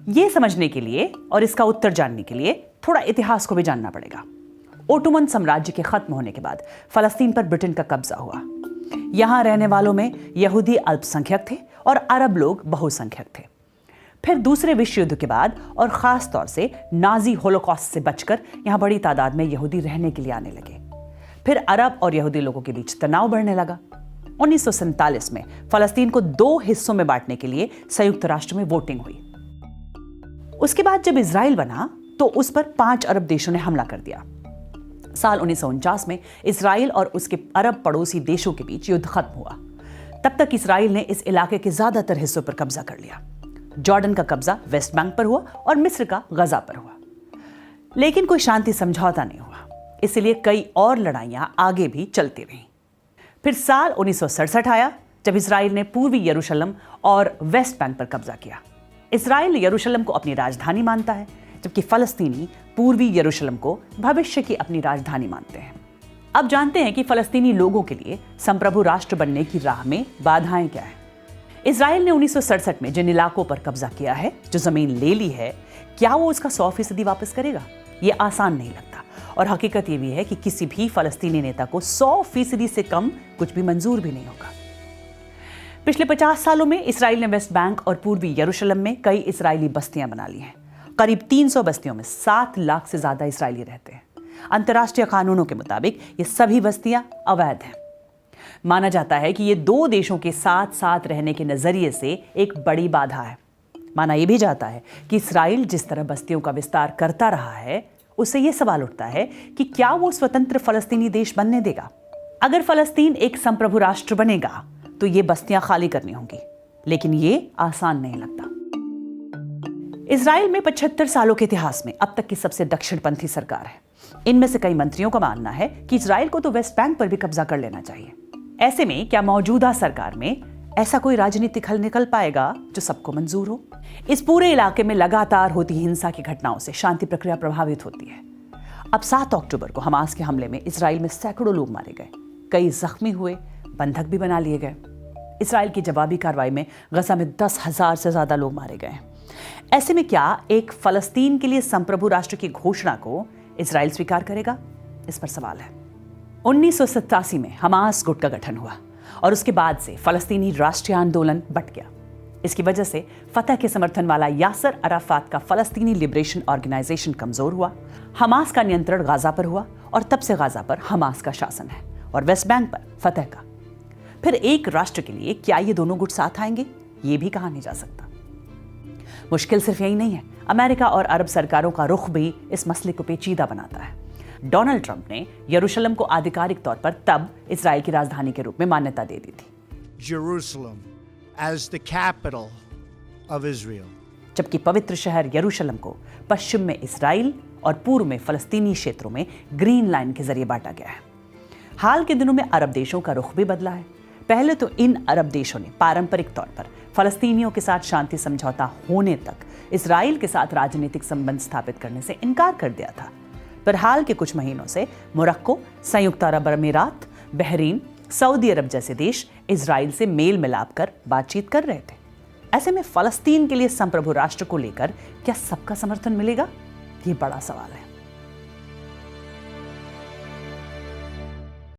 ये समझने के लिए और इसका उत्तर जानने के लिए थोड़ा इतिहास को भी जानना पड़ेगा। ओटोमन साम्राज्य के खत्म होने के बाद फलस्तीन पर ब्रिटेन का कब्जा हुआ। यहां रहने वालों में यहूदी अल्पसंख्यक थे और अरब लोग बहुसंख्यक थे। फिर दूसरे विश्व युद्ध के बाद और खास तौर से नाजी होलोकॉस्ट से बचकर यहां बड़ी तादाद में यहूदी रहने के लिए आने लगे। फिर अरब और यहूदी लोगों के बीच तनाव बढ़ने लगा। 1947 में फलस्तीन को 2 हिस्सों में बांटने के लिए संयुक्त राष्ट्र में वोटिंग हुई। उसके बाद जब इजराइल बना तो उस पर 5 अरब देशों ने हमला कर दिया। साल 1949 में इजराइल और उसके अरब पड़ोसी देशों के बीच युद्ध खत्म हुआ। तब तक इजराइल ने इस इलाके के ज्यादातर हिस्सों पर कब्जा कर लिया। जॉर्डन का कब्जा वेस्ट बैंक पर हुआ और मिस्र का गजा पर हुआ। लेकिन कोई शांति समझौता नहीं हुआ, इसलिए कई और लड़ाइयां आगे भी चलती रहीं। फिर साल 1967 आया जब इजराइल ने पूर्वी यरूशलेम और वेस्ट बैंक पर कब्जा किया। इजराइल यरूशलेम को अपनी राजधानी मानता है, जबकि फलस्तीनी पूर्वी यरूशलेम को भविष्य की अपनी राजधानी मानते हैं। अब जानते हैं कि फलस्तीनी लोगों के लिए संप्रभु राष्ट्र बनने की राह में बाधाएं क्या हैं। इजराइल ने 1967 में जिन इलाकों पर कब्जा किया है, जो जमीन ले ली है, क्या वो उसका 100% वापस करेगा? ये आसान नहीं लगता और हकीकत ये भी है कि किसी भी फलस्तीनी नेता को 100% से कम कुछ भी मंजूर भी नहीं होगा। पिछले 50 सालों में इजराइल ने वेस्ट बैंक और पूर्वी यरूशलेम में कई इजरायली बस्तियां बना ली हैं। करीब 300 बस्तियों में 7 लाख से ज्यादा इजरायली रहते हैं। अंतर्राष्ट्रीय कानूनों के मुताबिक ये सभी बस्तियां अवैध हैं। माना जाता है कि ये 2 देशों के साथ साथ रहने के नजरिए से एक बड़ी बाधा है। माना यह भी जाता है कि इजराइल जिस तरह बस्तियों का विस्तार करता रहा है, उससे यह सवाल उठता है कि क्या वो स्वतंत्र फलस्तीनी देश बनने देगा? अगर फलस्तीन एक संप्रभु राष्ट्र बनेगा तो ये बस्तियां खाली करनी होंगी, लेकिन ये आसान नहीं लगता। इजराइल में 75 सालों के इतिहास में अब तक की सबसे दक्षिणपंथी सरकार है। इनमें से कई मंत्रियों का मानना है कि इजराइल को तो वेस्ट बैंक पर भी कब्जा कर लेना चाहिए। ऐसे में क्या मौजूदा सरकार में ऐसा कोई राजनीतिक हल निकल पाएगा जो सबको मंजूर हो? इस पूरे इलाके में लगातार होती हिंसा की घटनाओं से शांति प्रक्रिया प्रभावित होती है। अब 7 अक्टूबर को हमास के हमले में इजराइल में सैकड़ों लोग मारे गए, कई जख्मी हुए, बंधक भी बना लिए गए। इजराइल की जवाबी कार्रवाई में गजा में 10,000 से ज्यादा लोग मारे गए। ऐसे में क्या एक फलस्तीन के लिए संप्रभु राष्ट्र की घोषणा को इजराइल स्वीकार करेगा? इस पर सवाल है। 1987 में हमास गुट का गठन हुआ और उसके बाद से फलस्तीनी राष्ट्रीय आंदोलन बट गया। इसकी वजह से फतह के समर्थन वाला यासर अराफात का फलस्तीनी लिबरेशन ऑर्गेनाइजेशन कमजोर हुआ। हमास का नियंत्रण गाजा पर हुआ और तब से गाजा पर हमास का शासन है और वेस्ट बैंक पर फतह का। फिर एक राष्ट्र के लिए क्या ये दोनों गुट साथ आएंगे? ये भी कहा नहीं जा सकता। मुश्किल सिर्फ यही नहीं है, अमेरिका और अरब सरकारों का रुख भी इस मसले को पेचीदा बनाता है। डोनाल्ड ट्रंप ने यरूशलेम को आधिकारिक तौर पर तब इजराइल की राजधानी के रूप में मान्यता दे दी थी, Jerusalem as the capital of Israel. जबकि पवित्र शहर यरूशलेम को पश्चिम में इजराइल और पूर्व में फलस्तीनी क्षेत्रों में ग्रीन लाइन के जरिए बांटा गया है। हाल के दिनों में अरब देशों का रुख भी बदला है। पहले तो इन अरब देशों ने पारंपरिक तौर पर फलस्तीनियों के साथ शांति समझौता होने तक इजराइल के साथ राजनीतिक संबंध स्थापित करने से इनकार कर दिया था। पर हाल के कुछ महीनों से मोरक्को, संयुक्त अरब अमीरात, बहरीन, सऊदी अरब जैसे देश इजराइल से मेल मिलाप कर बातचीत कर रहे थे। ऐसे में फलस्तीन के लिए संप्रभु राष्ट्र को लेकर क्या सबका समर्थन मिलेगा? ये बड़ा सवाल है।